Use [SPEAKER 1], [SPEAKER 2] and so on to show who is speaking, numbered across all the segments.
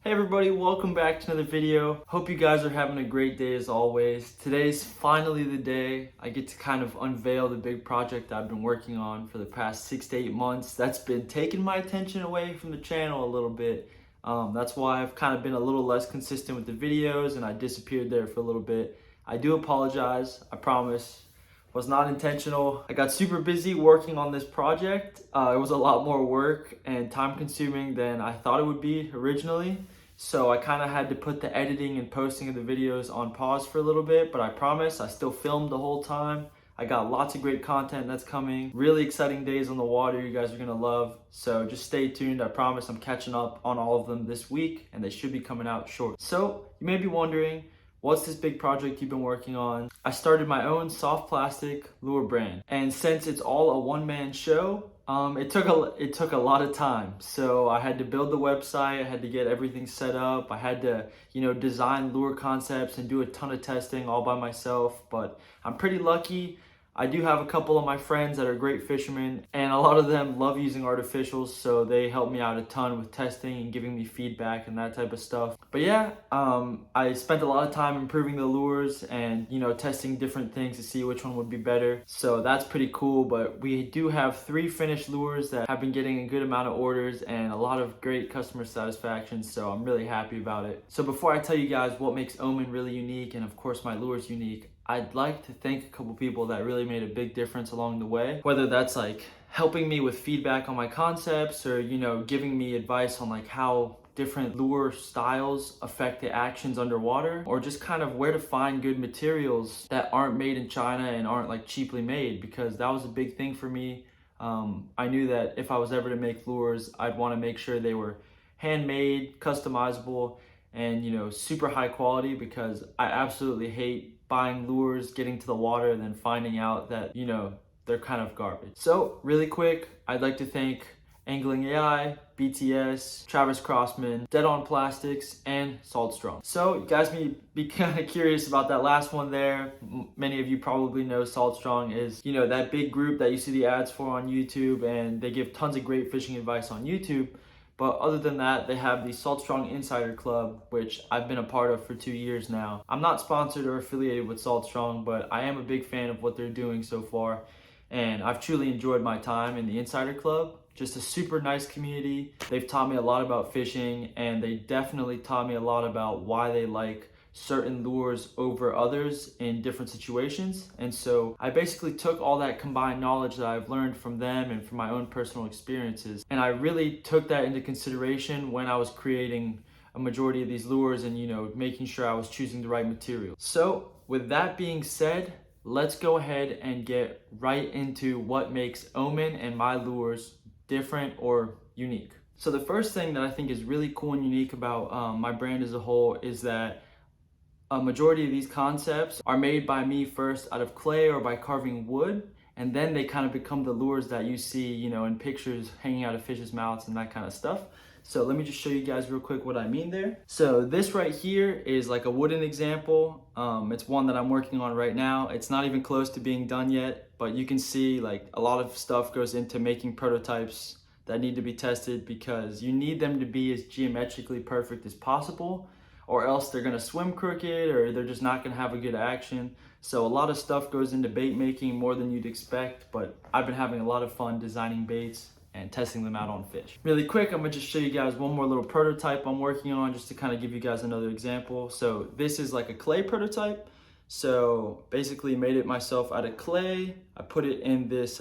[SPEAKER 1] Hey everybody, welcome back to another video. Hope you guys are having a great day as always. Today's finally the day I get to kind of unveil the big project I've been working on for the past 6 to 8 months. That's been taking my attention away from the channel a little bit. That's why I've kind of been a little less consistent with the videos and I disappeared there for a little bit. I do apologize, I promise. Was not intentional. I got super busy working on this project. It was a lot more work and time consuming than I thought it would be originally. So I kind of had to put the editing and posting of the videos on pause for a little bit, but I promise I still filmed the whole time. I got lots of great content that's coming. Really exciting days on the water you guys are gonna love. So just stay tuned. I promise I'm catching up on all of them this week and they should be coming out short. So you may be wondering, what's this big project you've been working on? I started my own soft plastic lure brand. And since it's all a one-man show, it took a lot of time. So I had to build the website, I had to get everything set up, I had to, design lure concepts and do a ton of testing all by myself. But I'm pretty lucky. I do have a couple of my friends that are great fishermen, and a lot of them love using artificials, so they help me out a ton with testing and giving me feedback and that type of stuff. But yeah, I spent a lot of time improving the lures and testing different things to see which one would be better. So that's pretty cool. But we do have 3 finished lures that have been getting a good amount of orders and a lot of great customer satisfaction. So I'm really happy about it. So before I tell you guys what makes Omen really unique, and of course my lures unique, I'd like to thank a couple people that really made a big difference along the way. Whether that's like helping me with feedback on my concepts or, giving me advice on like how different lure styles affect the actions underwater, or just kind of where to find good materials that aren't made in China and aren't like cheaply made, because that was a big thing for me. I knew that if I was ever to make lures, I'd want to make sure they were handmade, customizable, and super high quality, because I absolutely hate buying lures, getting to the water, and then finding out that, they're kind of garbage. So really quick, I'd like to thank Angling AI, BTS, Travis Crossman, Dead On Plastics, and Salt Strong. So you guys may be kind of curious about that last one there. Many of you probably know Salt Strong is, that big group that you see the ads for on YouTube, and they give tons of great fishing advice on YouTube. But other than that, they have the Salt Strong Insider Club, which I've been a part of for 2 years now. I'm not sponsored or affiliated with Salt Strong, but I am a big fan of what they're doing so far. And I've truly enjoyed my time in the Insider Club. Just a super nice community. They've taught me a lot about fishing, and they definitely taught me a lot about why they like certain lures over others in different situations. And so I basically took all that combined knowledge that I've learned from them and from my own personal experiences, and I really took that into consideration when I was creating a majority of these lures and making sure I was choosing the right material. So with that being said, let's go ahead and get right into what makes Omen and my lures different or unique. So the first thing that I think is really cool and unique about my brand as a whole is that a majority of these concepts are made by me first out of clay or by carving wood, and then they kind of become the lures that you see, in pictures hanging out of fish's mouths and that kind of stuff. So let me just show you guys real quick what I mean there. So this right here is like a wooden example. It's one that I'm working on right now. It's not even close to being done yet, but you can see like a lot of stuff goes into making prototypes that need to be tested, because you need them to be as geometrically perfect as possible, or else they're gonna swim crooked or they're just not gonna have a good action. So a lot of stuff goes into bait making, more than you'd expect, but I've been having a lot of fun designing baits and testing them out on fish. Really quick, I'm gonna just show you guys one more little prototype I'm working on, just to kind of give you guys another example. So this is like a clay prototype. So basically made it myself out of clay. I put it in this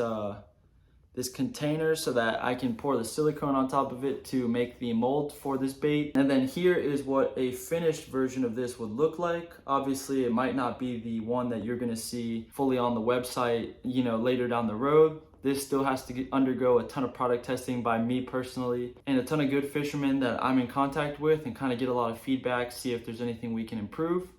[SPEAKER 1] this container so that I can pour the silicone on top of it to make the mold for this bait. And then here is what a finished version of this would look like. Obviously, it might not be the one that you're gonna see fully on the website, later down the road. This still has to undergo a ton of product testing by me personally, and a ton of good fishermen that I'm in contact with, and kind of get a lot of feedback, see if there's anything we can improve.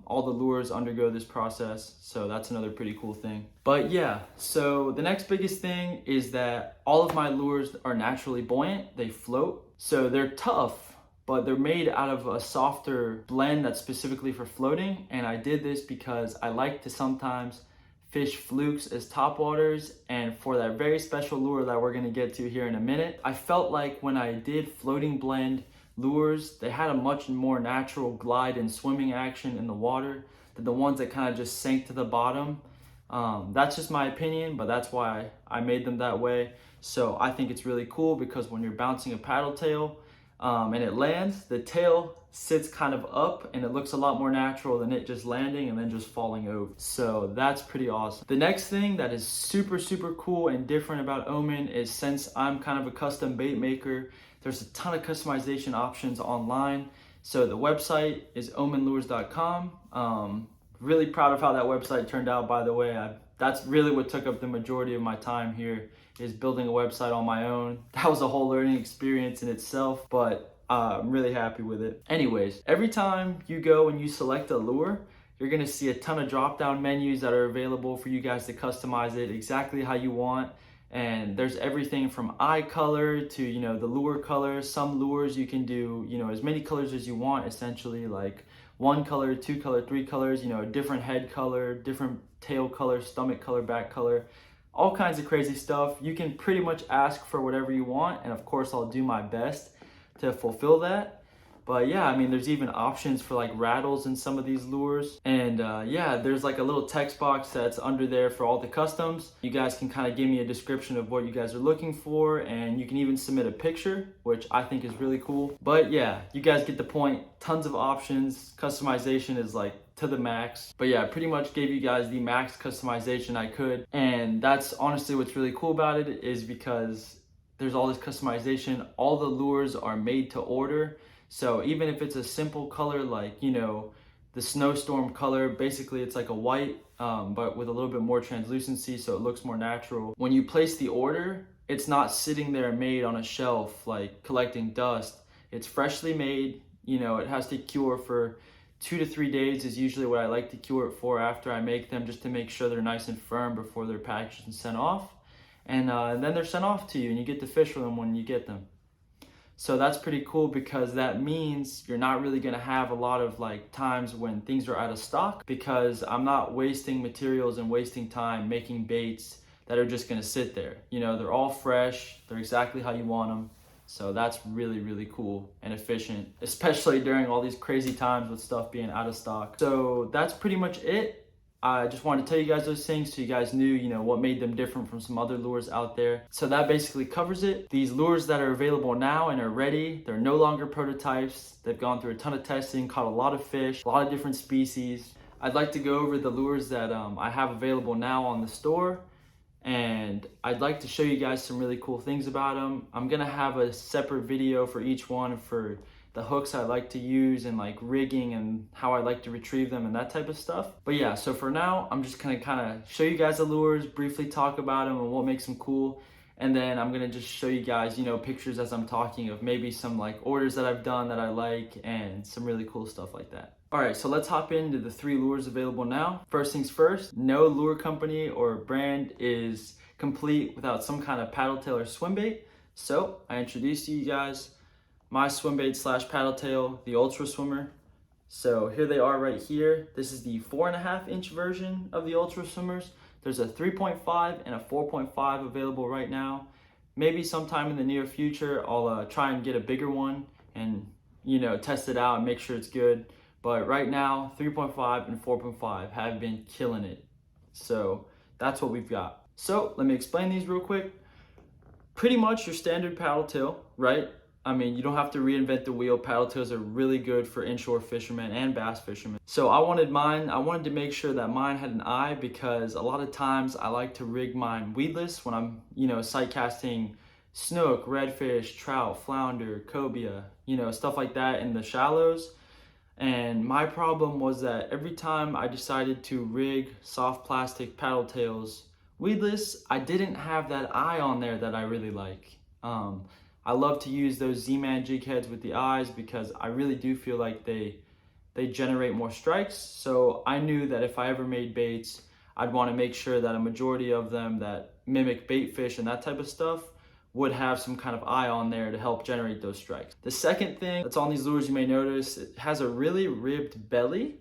[SPEAKER 1] All the lures undergo this process, so that's another pretty cool thing. But yeah, so the next biggest thing is that all of my lures are naturally buoyant. They float, so they're tough, but they're made out of a softer blend that's specifically for floating. And I did this because I like to sometimes fish flukes as topwaters, and for that very special lure that we're gonna get to here in a minute, I felt like when I did floating blend lures, they had a much more natural glide and swimming action in the water than the ones that kind of just sank to the bottom. That's just my opinion, but that's why I made them that way. So I think it's really cool because when you're bouncing a paddle tail and it lands, the tail sits kind of up and it looks a lot more natural than it just landing and then just falling over. So that's pretty awesome. The next thing that is super, super cool and different about Omen is, since I'm kind of a custom bait maker, there's a ton of customization options online. So the website is omenlures.com. Really proud of how that website turned out, by the way. That's really what took up the majority of my time here, is building a website on my own. That was a whole learning experience in itself, but I'm really happy with it. Anyways, every time you go and you select a lure, you're gonna see a ton of drop-down menus that are available for you guys to customize it exactly how you want. And there's everything from eye color to, the lure color. Some lures you can do, as many colors as you want, essentially, like 1 color, 2 color, 3 colors, different head color, different tail color, stomach color, back color, all kinds of crazy stuff. You can pretty much ask for whatever you want, and of course I'll do my best to fulfill that. But yeah, I mean, there's even options for like rattles in some of these lures. And yeah, there's like a little text box that's under there for all the customs. You guys can kind of give me a description of what you guys are looking for, and you can even submit a picture, which I think is really cool. But yeah, you guys get the point. Tons of options. Customization is like to the max. But yeah, I pretty much gave you guys the max customization I could. And that's honestly what's really cool about it, is because there's all this customization. All the lures are made to order. So even if it's a simple color like, the snowstorm color, basically it's like a white, but with a little bit more translucency, so it looks more natural. When you place the order, it's not sitting there made on a shelf, like collecting dust. It's freshly made, it has to cure for 2 to 3 days is usually what I like to cure it for after I make them, just to make sure they're nice and firm before they're packaged and sent off. And then they're sent off to you, and you get to fish with them when you get them. So that's pretty cool, because that means you're not really gonna have a lot of like times when things are out of stock, because I'm not wasting materials and wasting time making baits that are just gonna sit there. They're all fresh, they're exactly how you want them. So that's really, really cool and efficient, especially during all these crazy times with stuff being out of stock. So that's pretty much it. I just wanted to tell you guys those things so you guys knew, what made them different from some other lures out there. So that basically covers it. These lures that are available now and are ready, they're no longer prototypes. They've gone through a ton of testing, caught a lot of fish, a lot of different species. I'd like to go over the lures that I have available now on the store, and I'd like to show you guys some really cool things about them. I'm gonna have a separate video for each one, for the hooks I like to use and like rigging and how I like to retrieve them and that type of stuff. But yeah, so for now, I'm just gonna kind of show you guys the lures, briefly talk about them and what makes them cool. And then I'm gonna just show you guys, pictures as I'm talking of maybe some like orders that I've done that I like and some really cool stuff like that. All right, so let's hop into the 3 lures available now. First things first, no lure company or brand is complete without some kind of paddle tail or swim bait. So I introduced you guys my swim bait / paddle tail, the Ultra Swimmer. So here they are right here. This is the 4.5 inch version of the Ultra Swimmers. There's a 3.5 and a 4.5 available right now. Maybe sometime in the near future, I'll try and get a bigger one and, test it out and make sure it's good. But right now, 3.5 and 4.5 have been killing it. So that's what we've got. So let me explain these real quick. Pretty much your standard paddle tail, right? I mean, you don't have to reinvent the wheel. Paddle tails are really good for inshore fishermen and bass fishermen. So I wanted to make sure that mine had an eye, because a lot of times I like to rig mine weedless when I'm, sight casting snook, redfish, trout, flounder, cobia, stuff like that in the shallows. And my problem was that every time I decided to rig soft plastic paddle tails weedless, I didn't have that eye on there that I really like. I love to use those Z-Man jig heads with the eyes, because I really do feel like they generate more strikes. So I knew that if I ever made baits, I'd want to make sure that a majority of them that mimic bait fish and that type of stuff would have some kind of eye on there to help generate those strikes. The second thing that's on these lures, you may notice, it has a really ribbed belly.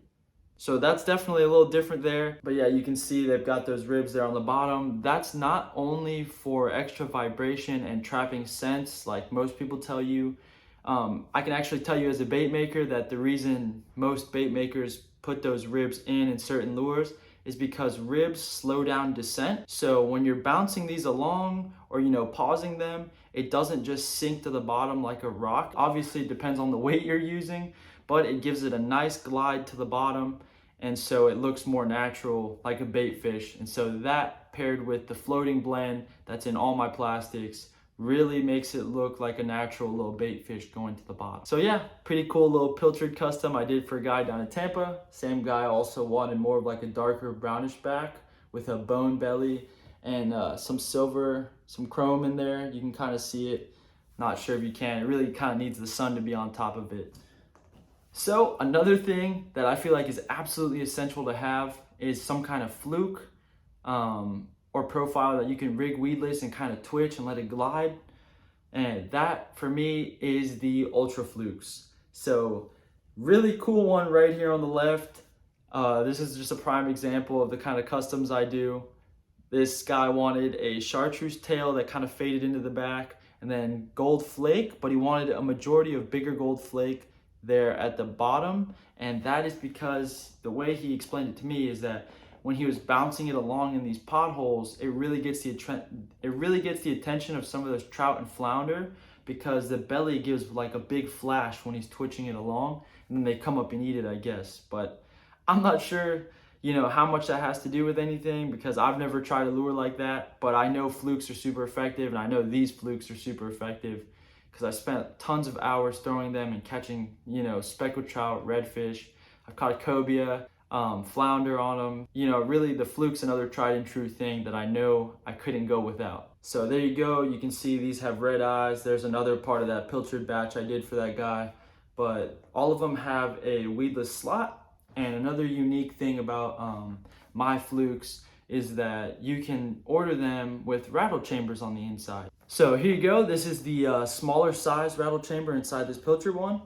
[SPEAKER 1] So that's definitely a little different there. But yeah, you can see they've got those ribs there on the bottom. That's not only for extra vibration and trapping scents like most people tell you. I can actually tell you as a bait maker that the reason most bait makers put those ribs in certain lures is because ribs slow down descent. So when you're bouncing these along or pausing them, it doesn't just sink to the bottom like a rock. Obviously it depends on the weight you're using, but it gives it a nice glide to the bottom, and so it looks more natural like a bait fish. And so that paired with the floating blend that's in all my plastics really makes it look like a natural little bait fish going to the bottom. So yeah, pretty cool little pilchard custom I did for a guy down in Tampa. Same guy also wanted more of like a darker brownish back with a bone belly and some silver, some chrome in there. You can kind of see it. Not sure if you can. It really kind of needs the sun to be on top of it. So another thing that I feel like is absolutely essential to have is some kind of fluke or profile that you can rig weedless and kind of twitch and let it glide. And that for me is the Ultra Flukes. So really cool one right here on the left. This is just a prime example of the kind of customs I do. This guy wanted a chartreuse tail that kind of faded into the back and then gold flake, but he wanted a majority of bigger gold flake there at the bottom. And that is because the way he explained it to me is that when he was bouncing it along in these potholes, it really gets the attention of some of those trout and flounder, because the belly gives like a big flash when he's twitching it along, and then they come up and eat it, I guess. But I'm not sure, how much that has to do with anything, because I've never tried a lure like that. But I know flukes are super effective, and I know these flukes are super effective because I spent tons of hours throwing them and catching, speckled trout, redfish. I've caught cobia, flounder on them. Really the fluke's another tried and true thing that I know I couldn't go without. So there you go. You can see these have red eyes. There's another part of that pilchard batch I did for that guy. But all of them have a weedless slot. And another unique thing about my flukes is that you can order them with rattle chambers on the inside. So here you go. This is the smaller size rattle chamber inside this pilchard one.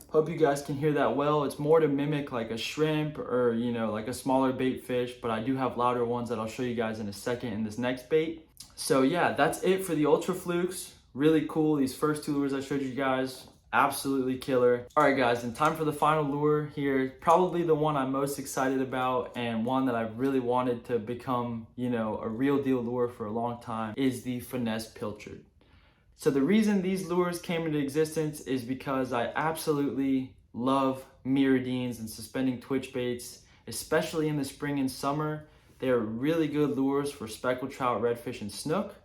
[SPEAKER 1] Hope you guys can hear that well. It's more to mimic like a shrimp or, like a smaller bait fish, but I do have louder ones that I'll show you guys in a second in this next bait. So yeah, that's it for the Ultra Flukes. Really cool. These first two lures I showed you guys, absolutely killer. All right guys, and time for the final lure here. Probably the one I'm most excited about, and one that I've really wanted to become, a real deal lure for a long time, is the Finesse pilchard. So the reason these lures came into existence is because I absolutely love mirrodines and suspending twitch baits, especially in the spring and summer. They're really good lures for speckled trout, redfish, and snook.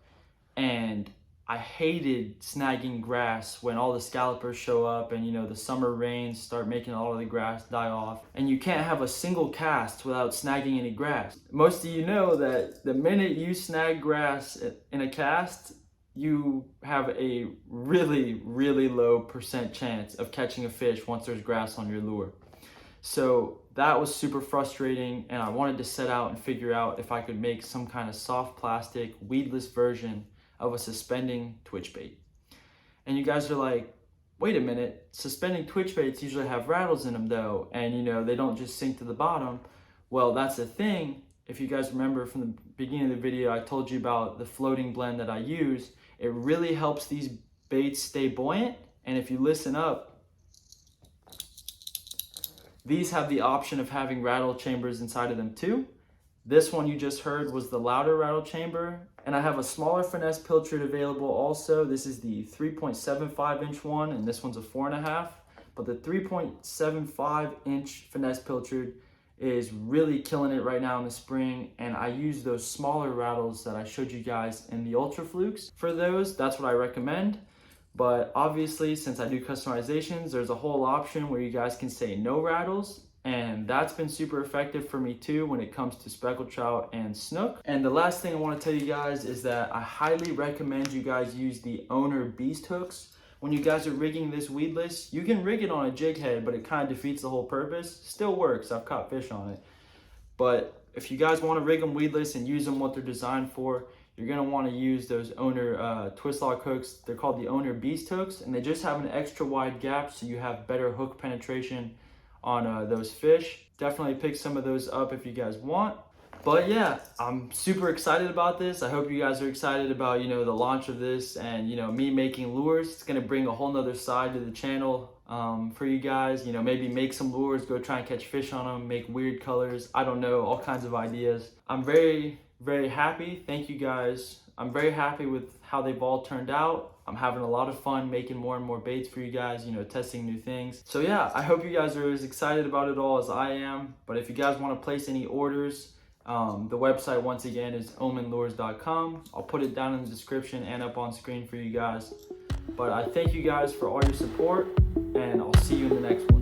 [SPEAKER 1] And I hated snagging grass when all the scallopers show up and the summer rains start making all of the grass die off. And you can't have a single cast without snagging any grass. Most of you know that the minute you snag grass in a cast, you have a really, really low % chance of catching a fish once there's grass on your lure. So that was super frustrating, and I wanted to set out and figure out if I could make some kind of soft plastic, weedless version of a suspending twitch bait. And you guys are like, wait a minute, suspending twitch baits usually have rattles in them though, and they don't just sink to the bottom. Well, that's the thing. If you guys remember from the beginning of the video, I told you about the floating blend that I use. It really helps these baits stay buoyant. And if you listen up, these have the option of having rattle chambers inside of them too. This one you just heard was the louder rattle chamber. And I have a smaller Finesse pilchard available also. This is the 3.75 inch one, and this one's a 4.5. But the 3.75 inch Finesse pilchard is really killing it right now in the spring, and I use those smaller rattles that I showed you guys in the Ultra Flukes. For those, that's what I recommend. But obviously, since I do customizations, there's a whole option where you guys can say no rattles, and that's been super effective for me too when it comes to speckled trout and snook. And the last thing I want to tell you guys is that I highly recommend you guys use the Owner beast hooks. When you guys are rigging this weedless, you can rig it on a jig head, but it kind of defeats the whole purpose. Still works, I've caught fish on it. But if you guys want to rig them weedless and use them what they're designed for, you're going to want to use those Owner twist lock hooks. They're called the Owner beast hooks, and they just have an extra wide gap so you have better hook penetration on those fish. Definitely pick some of those up if you guys want. But yeah, I'm super excited about this. I hope you guys are excited about, the launch of this and, me making lures. It's going to bring a whole nother side to the channel for you guys. Maybe make some lures, go try and catch fish on them, make weird colors. I don't know, all kinds of ideas. I'm very, very happy. Thank you guys. I'm very happy with how they've all turned out. I'm having a lot of fun making more and more baits for you guys, testing new things. So yeah, I hope you guys are as excited about it all as I am. But if you guys want to place any orders, the website once again is omenlures.com. I'll put it down in the description and up on screen for you guys. But I thank you guys for all your support, and I'll see you in the next one.